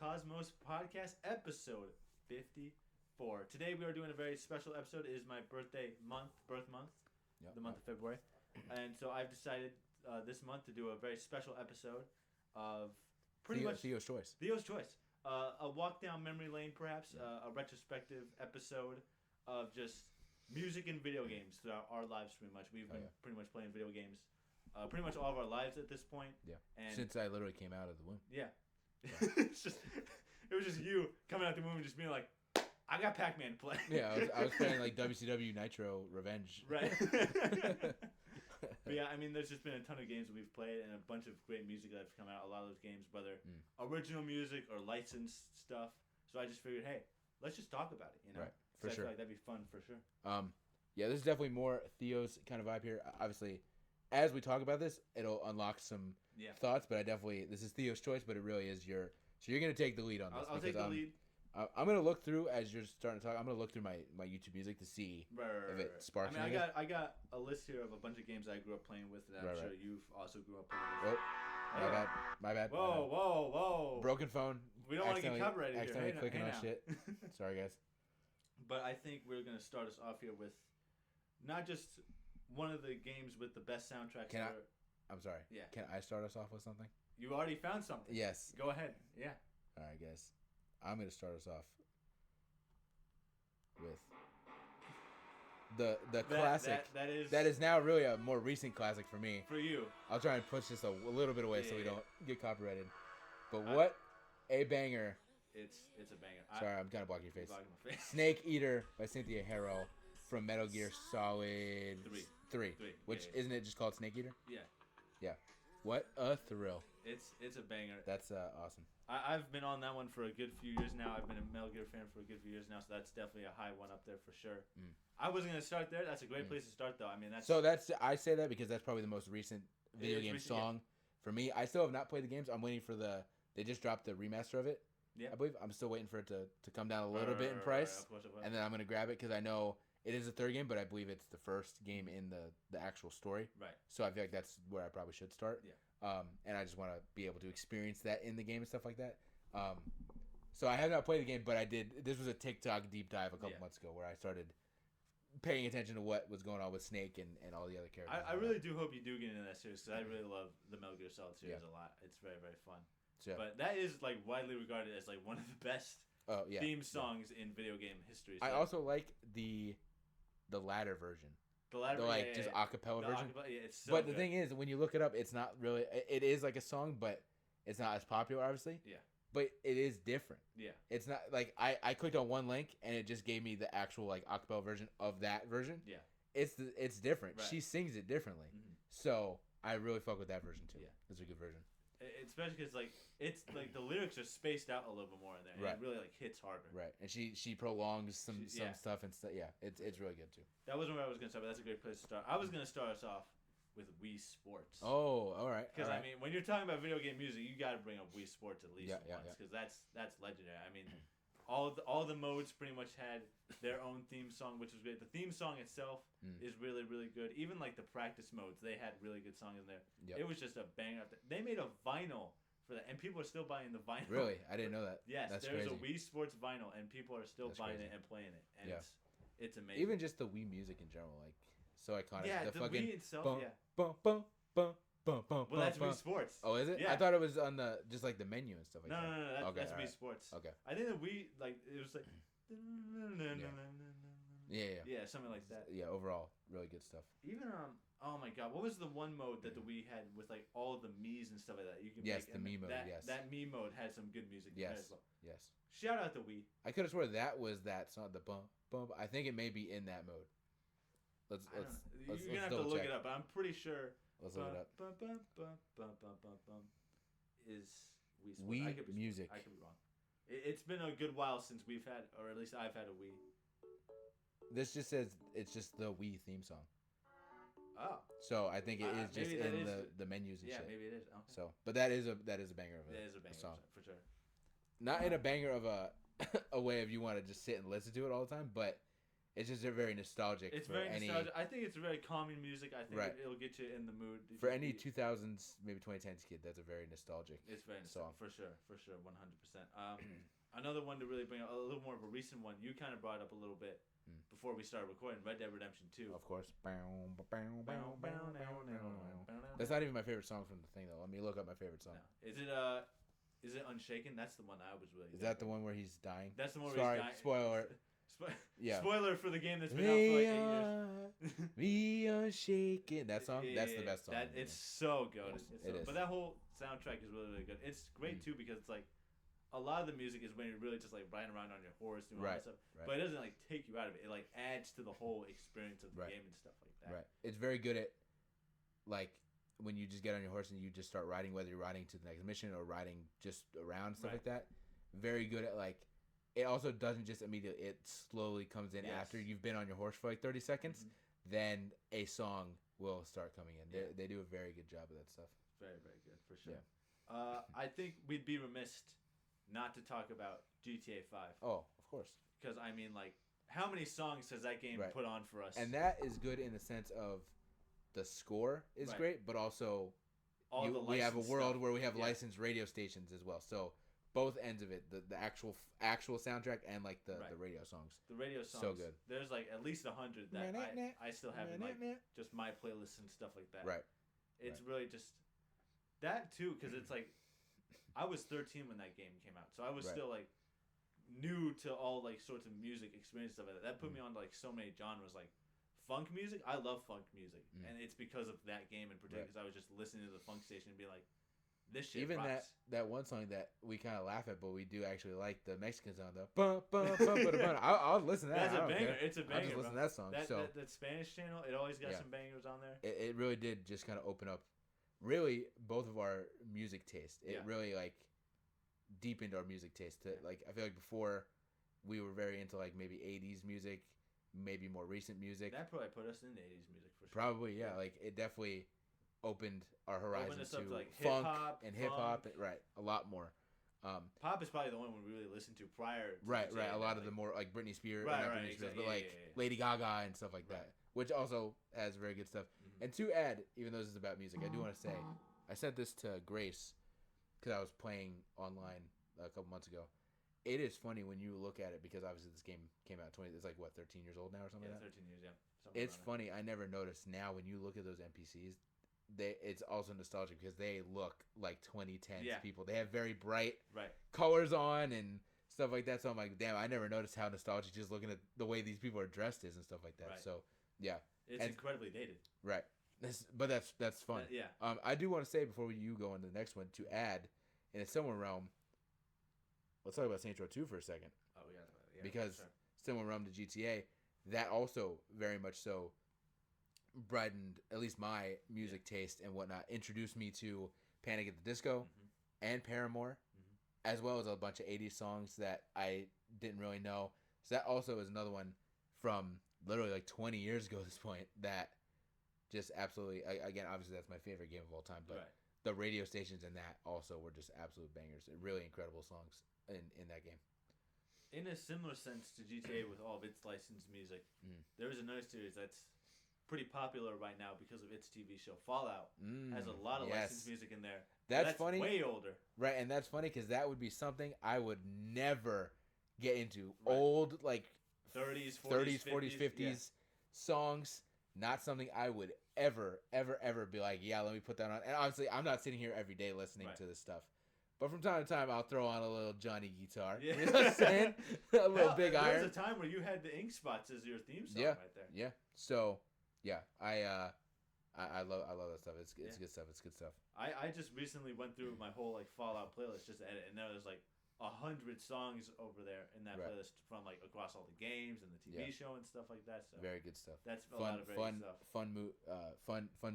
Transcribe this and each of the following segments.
Cosmos Podcast, episode 54. Today we are doing a very special episode. It is my birth month, the month of February. And so I've decided this month to do a very special episode of Theo's Choice. Theo's Choice. A walk down memory lane, perhaps, a retrospective episode of just music and video games throughout our lives pretty much. We've been pretty much playing video games pretty much all of our lives at this point. Yeah. And since I literally came out of the womb. Yeah. It was just you coming out the womb and just being like, I got Pac-Man to play. Yeah, I was playing like WCW Nitro Revenge. Right. But yeah, I mean, there's just been a ton of games that we've played and a bunch of great music that have come out. A lot of those games, whether original music or licensed stuff. So I just figured, hey, let's just talk about it, you know? Right, for sure. I feel like that'd be fun for sure. Yeah, there's definitely more Theo's kind of vibe here. Obviously, as we talk about this, it'll unlock some thoughts, but this is Theo's choice, but it really is so you're going to take the lead on this. I'll take the lead. I'm going to look through, as you're starting to talk, I'm going to look through my YouTube music to see if it sparks anything. I got a list here of a bunch of games I grew up playing with that I'm sure you've also grew up playing with. Oh, my bad. Whoa. Broken phone. We don't want to get copyrighted here. Accidentally clicking on shit. Sorry, guys. But I think we're going to start us off here with not just one of the games with the best soundtrack. I'm sorry. Yeah. Can I start us off with something? You already found something. Yes. Go ahead. Yeah. All right, guys. I'm going to start us off with the classic. That is now really a more recent classic for me. For you. I'll try and push this a little bit away so we don't get copyrighted. But what a banger. It's a banger. Sorry, I'm kind of blocking your face. Blocking my face. Snake Eater by Cynthia Harrow from Metal Gear Solid 3. Which, isn't it just called Snake Eater? Yeah. Yeah. What a thrill. It's a banger. That's awesome. I've been on that one for a good few years now. I've been a Metal Gear fan for a good few years now, so that's definitely a high one up there for sure. I wasn't going to start there. That's a great place to start, though. I mean, I say that because that's probably the most recent video game song for me. I still have not played the games. I'm waiting for they just dropped the remaster of it. Yeah. I believe I'm still waiting for it to come down a little bit in price, and then I'm going to grab it because I know it is a third game, but I believe it's the first game in the actual story. Right. So I feel like that's where I probably should start. Yeah. And I just want to be able to experience that in the game and stuff like that. So I have not played the game, but I did. This was a TikTok deep dive a couple months ago where I started paying attention to what was going on with Snake and all the other characters. I really do hope you do get into that series because I really love the Metal Gear Solid series a lot. It's very, very fun. So, but that is like widely regarded as like one of the best theme songs in video game history. So I also like the latter version. Just acapella version. It's so but good. The thing is, when you look it up, it's not really. It is like a song, but it's not as popular, obviously. Yeah. But it is different. Yeah. It's not like I clicked on one link and it just gave me the actual like acapella version of that version. Yeah. It's different. Right. She sings it differently. Mm-hmm. So I really fuck with that version too. Yeah. It's a good version. Especially because it's like the lyrics are spaced out a little bit more in there. And it really like hits harder. Right, and she prolongs some stuff and stuff. Yeah, it's really good too. That wasn't where I was gonna start, but that's a great place to start. I was gonna start us off with Wii Sports. Oh, all right. Because I mean, when you're talking about video game music, you got to bring up Wii Sports at least once, because that's legendary. I mean, all the modes pretty much had their own theme song, which was great. The theme song itself is really, really good. Even like the practice modes, they had really good songs in there. Yep. It was just a banger. They made a vinyl for that, and people are still buying the vinyl. Really? I didn't know that. Yes, there's crazy. a Wii Sports vinyl, and people are still buying it and playing it, and it's amazing. Even just the Wii music in general, like so iconic. Yeah, the fucking Wii itself. Well, that's Wii Sports. Oh, is it? Yeah. I thought it was on just like the menu and stuff like that. No. That's Wii Sports. Okay. I think the Wii it was like. Yeah, something like that. Yeah, overall, really good stuff. Even oh my god, what was the one mode that the Wii had with like all the Mii's and stuff like that? You can the Mii mode. That Mii mode had some good music. Yes. Well. Yes. Shout out to Wii. I could have sworn that was that song, the bump bump. I think it may be in that mode. Let's You're gonna have to look it up, but I'm pretty sure. Let's look it up. Is Wii Sports. Wii music. I could be wrong. It's been a good while since we've had, or at least I've had a Wii. This just says it's just the Wii theme song. Oh. So I think it is just in the menus and shit. Yeah, maybe it is. Okay. So, but that is a banger of it. It is a banger song for sure. Not in a banger of a way of you want to just sit and listen to it all the time, but It's just very nostalgic. It's very nostalgic. I think it's very calming music. I think it'll get you in the mood. For any 2000s, maybe 2010s kid, that's a very nostalgic It's very nostalgic, for sure, 100%. Another one to really bring up, a little more of a recent one, you kind of brought up a little bit before we started recording, Red Dead Redemption 2. Of course. That's not even my favorite song from the thing, though. Let me look up my favorite song. No. Is it Unshaken? That's the one I was really... Is that the one where he's dying? That's the one where he's dying. Spoiler. Yeah. Spoiler for the game that's been out for like 8 years. We are shaking. That song? That's the best song. It's so good. But that whole soundtrack is really, really good. It's great, too, because it's like a lot of the music is when you're really just like riding around on your horse doing all that stuff. Right. But it doesn't like take you out of it. It like adds to the whole experience of the game and stuff like that. Right. It's very good at like when you just get on your horse and you just start riding, whether you're riding to the next mission or riding just around, stuff like that. Very good at like... It also doesn't just immediately, it slowly comes in after you've been on your horse for like 30 seconds. Then a song will start coming in. They do a very good job of that stuff. Very, very good, for sure. Yeah. I think we'd be remiss not to talk about GTA 5. Oh, of course. Because, I mean, like, how many songs has that game put on for us? And that is good in the sense of the score is great, but also we have a world where we have licensed radio stations as well. So... both ends of it, the actual soundtrack and like the radio songs. The radio songs, so good. There's like at least 100 that I still have in like just my playlists and stuff like that. Right. It's really just that too, because it's like I was 13 when that game came out, so I was still like new to all like sorts of music experience stuff like that. That put me on like so many genres, like funk music. I love funk music, and it's because of that game in particular. Because I was just listening to the funk station and be like. This shit even rocks. that one song that we kind of laugh at, but we do actually like the Mexican song though. I'll listen to that. That's a banger. It's a banger. I'll just listen to that song. That Spanish channel, it always got some bangers on there. It really did just kind of open up, really both of our music taste. It really like deepened our music taste. Like I feel like before, we were very into like maybe 80s music, maybe more recent music. That probably put us into 80s music for sure. Probably Like it definitely. Opened our horizons to like funk and hip hop, a lot more. Pop is probably the one we really listened to prior. To a lot of the more like Britney Spears, exactly. but like Lady Gaga and stuff like that, which also has very good stuff. And to add, even though this is about music, I do want to say I sent this to Grace because I was playing online a couple months ago. It is funny when you look at it because obviously this game came out it's like what 13 years old now or something. Yeah, like that? 13 years. Yeah. It's funny. I never noticed now when you look at those NPCs. It's also nostalgic because they look like 2010s people. They have very bright colors on and stuff like that. So I'm like, damn, I never noticed how nostalgic just looking at the way these people are dressed is and stuff like that. Right. So yeah, it's incredibly dated. Right. But that's fun. I do want to say before you go on to the next one to add in a similar realm. Let's talk about Saints Row 2 for a second. Oh yeah. Because similar realm to GTA, that also very much so. Brightened at least my music taste and whatnot. Introduced me to Panic at the Disco and Paramore, as well as a bunch of 80s songs that I didn't really know. So that also is another one from literally like 20 years ago at this point that just absolutely, again, obviously that's my favorite game of all time, but the radio stations in that also were just absolute bangers. Really incredible songs in that game. In a similar sense to GTA with all of its licensed music, there is another series that's pretty popular right now because of its TV show. Fallout has a lot of licensed music in there. That's funny. Way older. Right, and that's funny because that would be something I would never get into. Right. Old, like 30s, 40s, 50s songs, not something I would ever be like, yeah, let me put that on. And obviously, I'm not sitting here every day listening to this stuff. But from time to time, I'll throw on a little Johnny guitar. Yeah. You know what I'm saying? A little Big Iron. There was a time where you had the Ink Spots as your theme song right there. Yeah. So, yeah, I love that stuff. It's good stuff. It's good stuff. I just recently went through my whole like Fallout playlist just to edit, and there was like 100 songs over there in that playlist from like across all the games and the TV show and stuff like that. So very good stuff. That's a lot of great stuff. Fun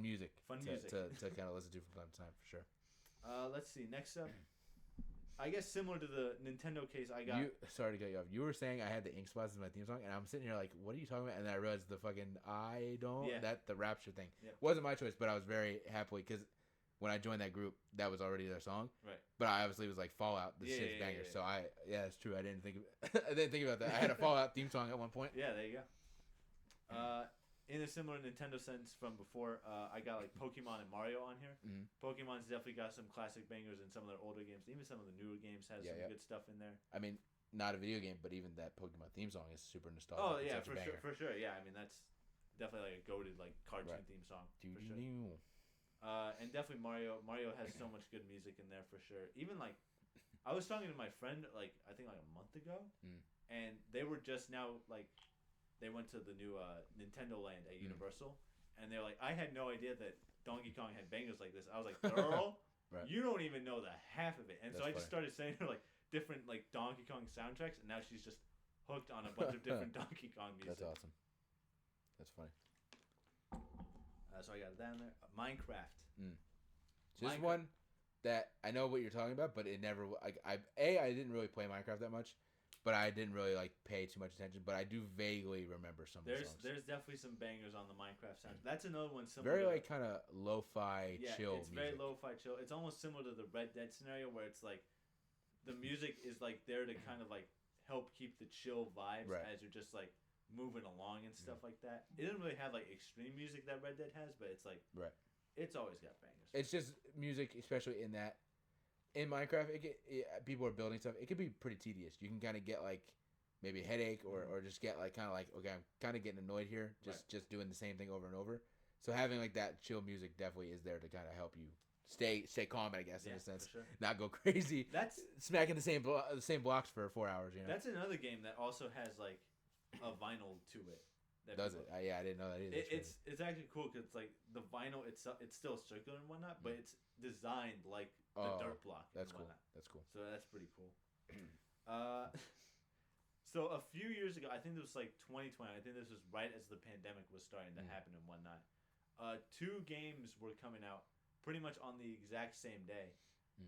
music. Fun music to kind of listen to from time to time for sure. Let's see. Next up, I guess similar to the Nintendo case, I got. Sorry to cut you off. You were saying I had the Ink Spots as my theme song, and I'm sitting here like, what are you talking about? And then I realized the fucking the Rapture thing wasn't my choice, but I was very happily because when I joined that group, that was already their song. Right. But I obviously was like Fallout. This shit's banger. So it's true. I didn't think about that. I had a Fallout theme song at one point. Yeah, there you go. In a similar Nintendo sense from before, I got like Pokemon and Mario on here. Mm-hmm. Pokemon's definitely got some classic bangers in some of their older games. Even some of the newer games has some good stuff in there. I mean, not a video game, but even that Pokemon theme song is super nostalgic. Oh yeah, for sure. Yeah, I mean that's definitely like a goated like cartoon theme song for sure. And definitely Mario. Mario has so much good music in there for sure. Even like, I was talking to my friend like I think like a month ago, and they were just now like. They went to the new Nintendo Land at Universal, and they're like, I had no idea that Donkey Kong had bangers like this. I was like, girl, you don't even know the half of it. And so I just started saying her like different like Donkey Kong soundtracks, and now she's just hooked on a bunch of different Donkey Kong music. That's awesome. That's funny. So I got that in there. Minecraft. Just one that I know what you're talking about, but it never. I didn't really play Minecraft that much. But I didn't really like pay too much attention. But I do vaguely remember some of the songs. There's definitely some bangers on the Minecraft soundtrack. That's another one similar. Very like kind of lo-fi chill. It's very lo-fi chill. It's almost similar to the Red Dead scenario where it's like the music is like there to kind of like help keep the chill vibes as you're just like moving along and stuff like that. It doesn't really have like extreme music that Red Dead has, but it's like it's always got bangers. It's just music, especially in that. In Minecraft, people are building stuff. It could be pretty tedious. You can kind of get like maybe a headache or just get like kind of like, okay, I'm kind of getting annoyed here, just doing the same thing over and over. So having like that chill music definitely is there to kind of help you stay calm, I guess, in a sense, not go crazy. That's smacking the same blocks for 4 hours. You know, that's another game that also has like a vinyl to it. Does it? I didn't know that either. It's actually cool because like the vinyl itself, it's still circular and whatnot, but it's designed like the dirt block. That's cool. That's cool. So that's pretty cool. So a few years ago, I think it was like 2020. I think this was right as the pandemic was starting to happen and whatnot. 2 games were coming out pretty much on the exact same day.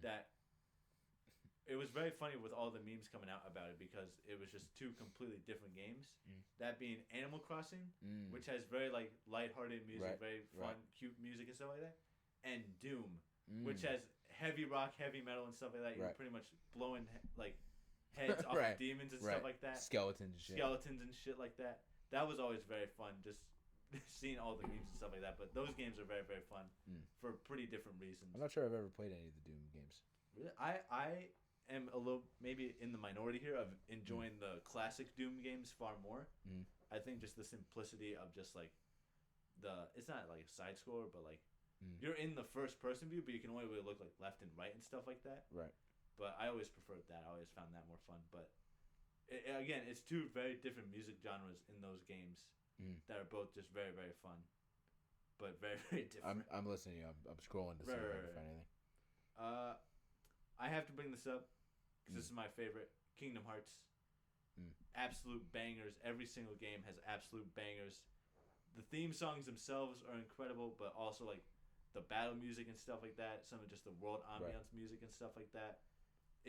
That it was very funny with all the memes coming out about it because it was just 2 completely different games. That being Animal Crossing, which has very like lighthearted music, very fun, cute music and stuff like that, and Doom, which has heavy rock, heavy metal and stuff like that. You're pretty much blowing like heads off of demons and stuff like that. Skeletons and shit like that. That was always very fun. Just seeing all the memes and stuff like that. But those games are very, very fun for pretty different reasons. I'm not sure I've ever played any of the Doom games. Really? I am a little maybe in the minority here of enjoying the classic Doom games far more. I think just the simplicity of just like it's not like a side scroller, but like you're in the first person view, but you can only really look like left and right and stuff like that. Right. But I always preferred that. I always found that more fun. But again, it's 2 very different music genres in those games that are both just very, very fun, but very, very different. I'm listening to you. I'm scrolling to see if I can find anything. I have to bring this up because this is my favorite. Kingdom Hearts. Absolute bangers. Every single game has absolute bangers. The theme songs themselves are incredible, but also like the battle music and stuff like that. Some of just the world ambiance music and stuff like that.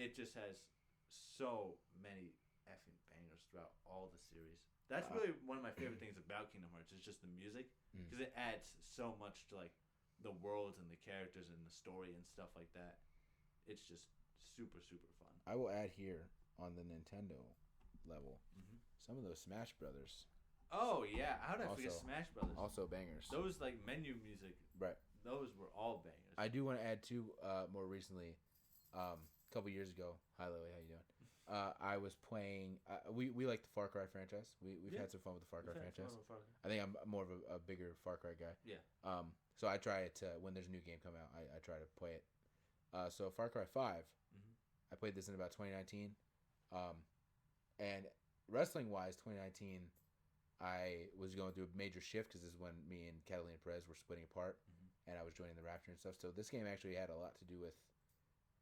It just has so many effing bangers throughout all the series. That's really one of my favorite things about Kingdom Hearts is just the music because it adds so much to like the worlds and the characters and the story and stuff like that. It's just super, super fun. I will add here on the Nintendo level some of those Smash Brothers. Oh yeah, how did I forget Smash Brothers? Also bangers. Those like menu music. Right. Those were all bangers. I do want to add 2 more recently. A couple years ago. Hi Lily, how you doing? I was playing. We like the Far Cry franchise. We've had some fun with the Far Cry franchise. I think I'm more of a bigger Far Cry guy. Yeah. So I try to when there's a new game come out, I try to play it. So Far Cry 5, I played this in about 2019, and wrestling wise, 2019, I was going through a major shift because this is when me and Catalina Perez were splitting apart, and I was joining the Rapture and stuff. So this game actually had a lot to do with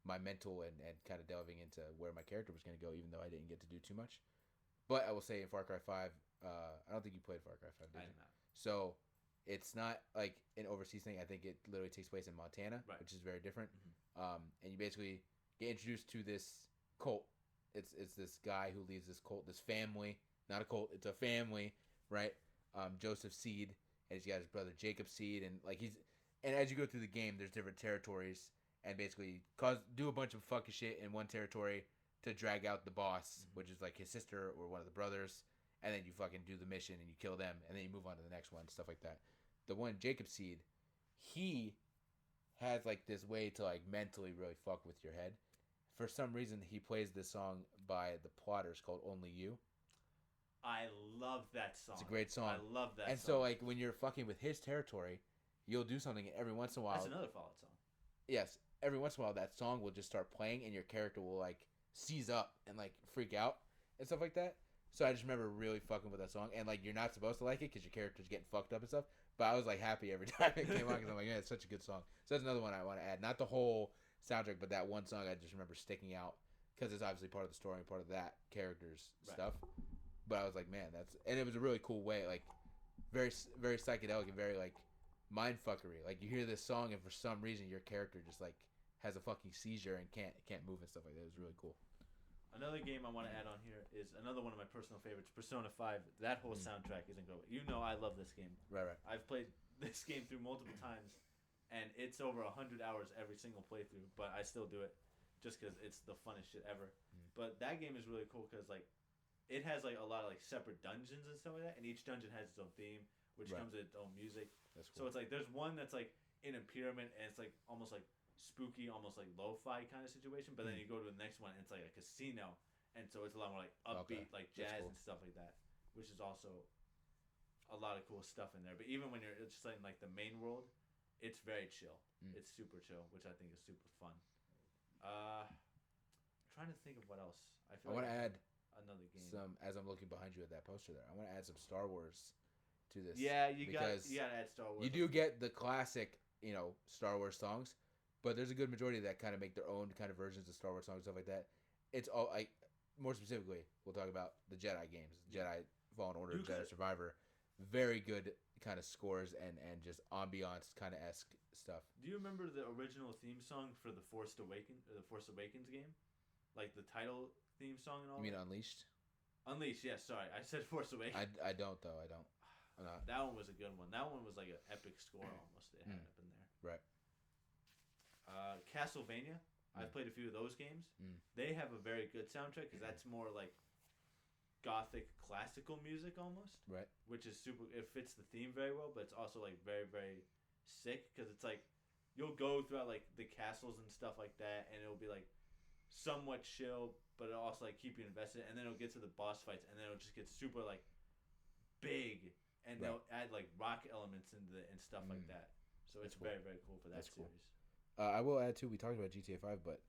my mental and kind of delving into where my character was going to go, even though I didn't get to do too much. But I will say in Far Cry 5, I don't think you played Far Cry 5, did you? I did not. So it's not like an overseas thing. I think it literally takes place in Montana, which is very different. And you basically get introduced to this cult. It's this guy who leads this cult, this family, not a cult, it's a family, right? Joseph Seed, and he's got his brother Jacob Seed, and and as you go through the game, there's different territories, and basically do a bunch of fucking shit in one territory to drag out the boss, which is like his sister or one of the brothers, and then you fucking do the mission and you kill them, and then you move on to the next one, stuff like that. The one Jacob Seed, he has like this way to like mentally really fuck with your head. For some reason, he plays this song by the Plotters called "Only You." I love that song. It's a great song. I love that. And song. so like when you're fucking with his territory, you'll do something every once in a while. That's another Fallout song. Yes, every once in a while that song will just start playing, and your character will like seize up and like freak out and stuff like that. So I just remember really fucking with that song, and like you're not supposed to like it because your character's getting fucked up and stuff. But I was like happy every time it came on because I'm like, yeah, it's such a good song. So that's another one I want to add. Not the whole soundtrack, but that one song I just remember sticking out because it's obviously part of the story and part of that character's stuff. But I was like, man, and it was a really cool way, like very very psychedelic and very like mind fuckery. Like you hear this song and for some reason your character just like has a fucking seizure and can't move and stuff like that. It was really cool. Another game I want to add on here is another one of my personal favorites, Persona 5. That whole soundtrack is incredible. You know I love this game. Right. I've played this game through multiple times, and it's over 100 hours every single playthrough, but I still do it just because it's the funnest shit ever. But that game is really cool because like it has like a lot of like separate dungeons and stuff like that, and each dungeon has its own theme, which comes with its own music. That's So cool. it's like there's one that's like in a pyramid, and it's like almost like spooky, almost like lo-fi kind of situation, but then you go to the next one and it's like a casino, and so it's a lot more like upbeat, like jazz and stuff like that, which is also a lot of cool stuff in there. But even when you're just in like the main world, it's very chill. It's super chill, which I think is super fun. Trying to think of what else. I want to add another game. As I'm looking behind you at that poster there, I want to add some Star Wars to this. Yeah, you got to add Star Wars. You do get the classic, Star Wars songs, but there's a good majority that kind of make their own kind of versions of Star Wars songs, stuff like that. It's all like, more specifically, we'll talk about the Jedi games, Jedi Fallen Order, Jedi Survivor. Very good kind of scores and just ambiance kind of esque stuff. Do you remember the original theme song for the Force Awakens game? Like the title theme song and all. You mean Unleashed? Unleashed, yes. Sorry, I said Force Awakens. I don't though. I don't. I'm not. That one was a good one. That one was like an epic score almost. They had up in there. Right. Castlevania. I've played a few of those games. They have a very good soundtrack because that's more like gothic classical music almost. Right. Which is super. It fits the theme very well, but it's also like very very sick because it's like you'll go throughout like the castles and stuff like that, and it'll be like somewhat chill, but it'll also like keep you invested. And then it'll get to the boss fights, and then it'll just get super like big, and they'll add like rock elements into it and stuff like that. So it's very very cool for that series. Cool. I will add too. We talked about GTA 5, but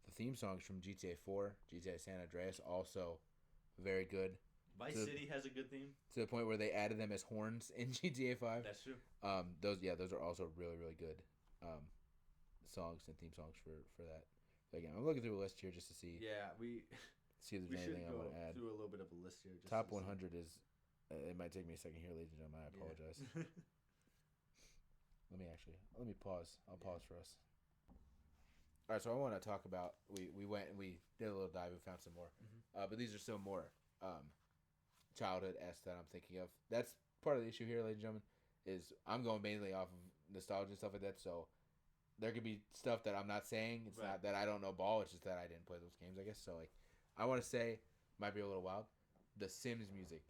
the theme songs from GTA 4, GTA San Andreas, also very good. Vice City has a good theme. To the point where they added them as horns in GTA 5. That's true. Those are also really really good songs and theme songs for that. Again, I'm looking through a list here just to see. Yeah, see if there's anything I want to add. Through a little bit of a list here. Top 100 is. It might take me a second here, ladies and gentlemen. I apologize. Let me pause. I'll pause for us. All right, so I want to talk about. We went and we did a little dive. We found some more, but these are still more childhood-esque that I'm thinking of. That's part of the issue here, ladies and gentlemen. Is I'm going mainly off of nostalgia and stuff like that. So there could be stuff that I'm not saying. It's not that I don't know ball. It's just that I didn't play those games, I guess. So like, I want to say, might be a little wild, the Sims music,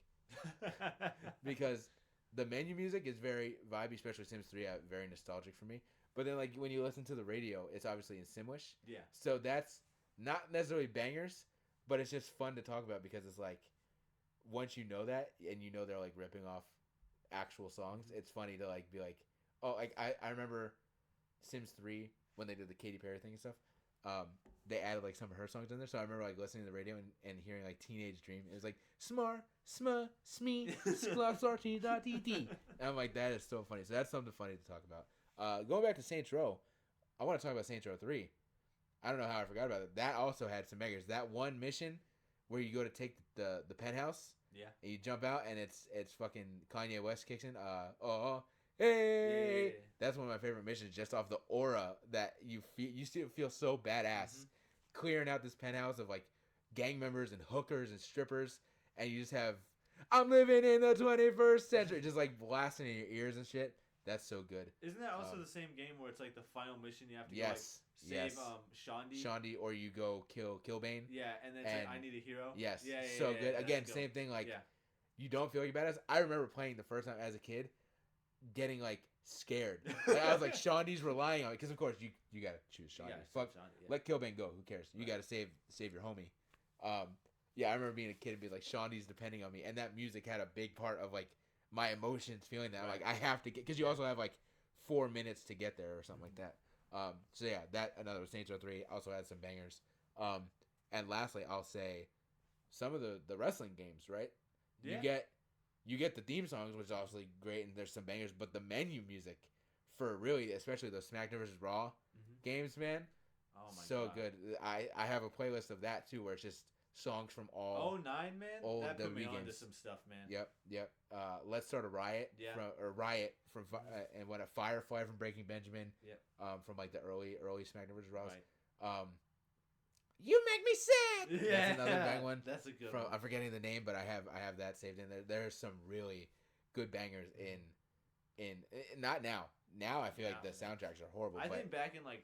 because the menu music is very vibey, especially Sims 3. Very nostalgic for me. But then, like, when you listen to the radio, it's obviously in Simlish. Yeah. So that's not necessarily bangers, but it's just fun to talk about because it's like, once you know that, and you know they're, like, ripping off actual songs, it's funny to, like, be like, oh, like, I remember Sims 3, when they did the Katy Perry thing and stuff, they added, like, some of her songs in there. So I remember, like, listening to the radio and hearing, like, Teenage Dream. It was like, smar, sma, smee, skla, sarty, da, dee, dee. And I'm like, that is so funny. So that's something funny to talk about. Going back to Saints Row, I want to talk about Saints Row 3. I don't know how I forgot about it. That also had some bangers. That one mission where you go to take the penthouse, and you jump out, and it's fucking Kanye West kicks in. Hey, that's one of my favorite missions. Just off the aura that you feel, you still feel so badass, clearing out this penthouse of like gang members and hookers and strippers, and you just have, I'm living in the 21st century, just like blasting in your ears and shit. That's so good. Isn't that also the same game where it's like the final mission you have to go, like, save Shondi, or you go kill Bane? Yeah, and then it's like I need a hero. Yes, yeah, good. Again, same thing. Like you don't feel like a badass. I remember playing the first time as a kid, getting like scared. Like, I was like, Shauny's relying on it because of course you gotta choose Shawnee. Fuck, let Killbane go. Who cares? You gotta save your homie. Yeah, I remember being a kid and being like, Shauny's depending on me, and that music had a big part of like my emotions, feeling that like I have to get, because you also have like 4 minutes to get there or something like that. So yeah, that another Saints Row 3 also had some bangers. And lastly, I'll say some of the wrestling games, right? Yeah. You get the theme songs, which is obviously great, and there's some bangers, but the menu music for really, especially those SmackDown vs. Raw games, man, oh my God. Good. I have a playlist of that too, where it's just songs from all 09, man. Old that put WWE me games. Onto some stuff, man. Yep. Let's Start a Riot. Yeah. Riot from and what a Firefly from Breaking Benjamin. Yep. From like the early SmackDown vs. Raws. Right. You make me sad. Yeah. That's another bang one. That's a good one. I'm forgetting the name, but I have that saved in there. There's some really good bangers in not now. Now I feel like the soundtracks are horrible. I think back in like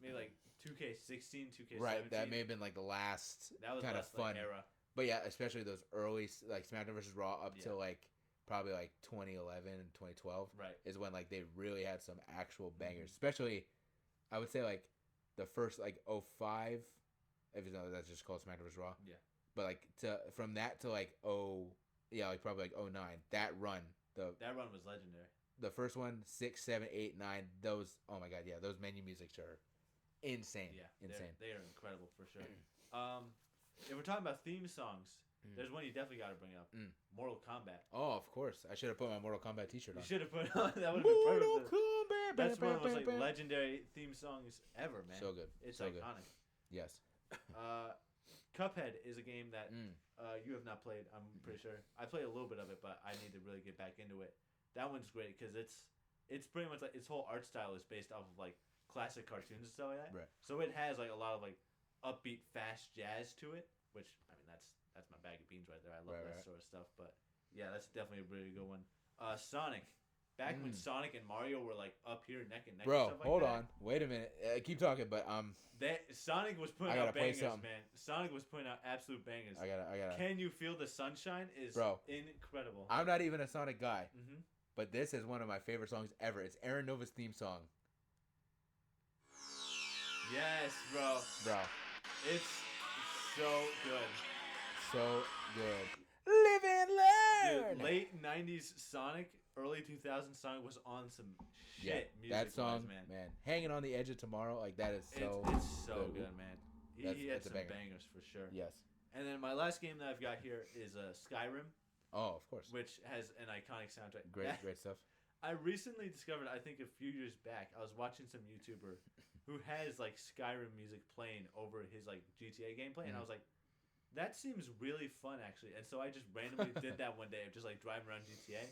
maybe like 2K16, 2K17. Right, that may have been like the last kind of fun era. But yeah, especially those early like SmackDown vs. Raw up to like probably like 2011 and 2012. Right. Is when like they really had some actual bangers. Especially, I would say like the first like 05. Even though that's just called SmackDown vs. Raw. Yeah. But like from that to like like probably like 09. That run was legendary. The first one, 6, 7, 8, 9. Those, oh my God, yeah, those menu musics are insane. Yeah, insane. They are incredible for sure. If we're talking about theme songs, there's one you definitely got to bring up. Mortal Kombat. Oh, of course. I should have put my Mortal Kombat t-shirt on. You should have put it on. That would have been perfect. Mortal Kombat. That's one of the most like legendary theme songs ever, man. So good. It's so iconic. Good. Yes. Cuphead is a game that you have not played, I'm pretty sure. I played a little bit of it, but I need to really get back into it. That one's great because it's pretty much like its whole art style is based off of like classic cartoons and stuff like that. Right. So it has like a lot of like upbeat, fast jazz to it, which I mean that's my bag of beans right there. I love that sort of stuff. But yeah, that's definitely a really good one. Sonic. Back when Sonic and Mario were like up here neck and neck. Bro, and stuff like hold that. on. Wait a minute. Keep talking, but Sonic was putting out bangers, man. Sonic was putting out absolute bangers. I gotta. Can You Feel the Sunshine is incredible. I'm not even a Sonic guy, but this is one of my favorite songs ever. It's Aaron Nova's theme song. Yes, bro. It's so good. So good. Live and learn. Dude, late 90s Sonic, early 2000s Sonic was on some shit music. That song, man. Hanging on the Edge of Tomorrow, like that is so it's so good, man. He had some bangers for sure. Yes. And then my last game that I've got here is Skyrim. Oh, of course. Which has an iconic soundtrack. Great stuff. I recently discovered, I think a few years back, I was watching some YouTuber who has like Skyrim music playing over his like GTA gameplay, and I was like, that seems really fun actually. And so I just randomly did that one day of just like driving around GTA,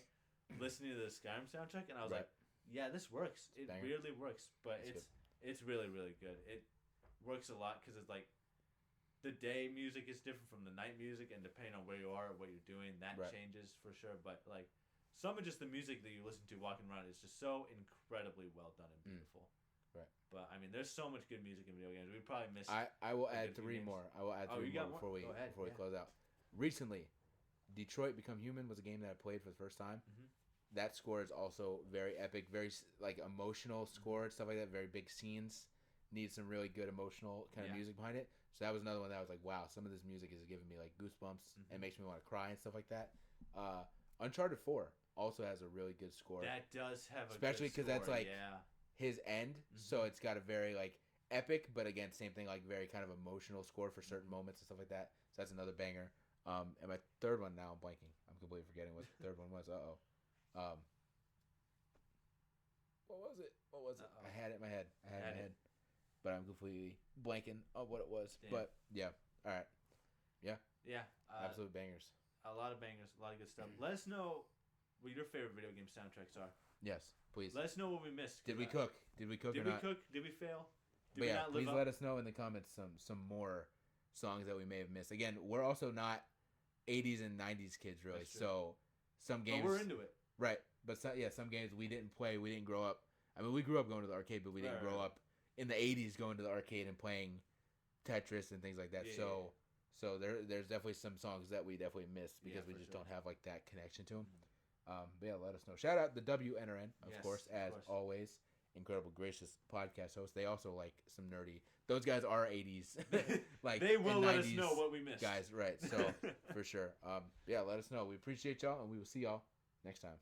listening to the Skyrim soundtrack, and I was like, yeah, this works. It weirdly works, but it's really, really good. It works a lot because it's like the day music is different from the night music, and depending on where you are or what you're doing, that changes for sure. But like some of just the music that you listen to walking around is just so incredibly well done and beautiful. Right. But I mean, there's so much good music in video games. We probably missed. I will add three more. I will add three more before we close out. Recently, Detroit Become Human was a game that I played for the first time. That score is also very epic, very like emotional score and stuff like that. Very big scenes, needs some really good emotional kind of music behind it. So that was another one that I was like, wow, some of this music is giving me like goosebumps and makes me want to cry and stuff like that. Uncharted 4 also has a really good score. That does have especially because that's like his end, so it's got a very like epic, but again, same thing, like very kind of emotional score for certain moments and stuff like that. So that's another banger. And my third one, now I'm blanking. I'm completely forgetting what the third one was. What was it? I had it in my head. But I'm completely blanking on what it was. Damn. But yeah, all right, yeah. Absolute bangers. A lot of bangers, a lot of good stuff. Let us know what your favorite video game soundtracks are. Yes, please. Let us know what we missed. Did we cook? Did we cook? Did or we not? cook? Did we fail? Did we not live up? Let us know in the comments some more songs that we may have missed. Again, we're also not 80s and 90s kids really, so some games. But we're into it. Right, but some games we didn't play. We didn't grow up. I mean, we grew up going to the arcade, but we didn't grow up in the 80s going to the arcade and playing Tetris and things like that. So there's definitely some songs that we definitely missed because we just don't have like that connection to them. But yeah, let us know. Shout out the WNRN, of course, as always. Incredible, gracious podcast host. They also like some nerdy. Those guys are 80s. Like they will let us know what we missed. Guys, right. So for sure. Yeah, let us know. We appreciate y'all and we will see y'all next time.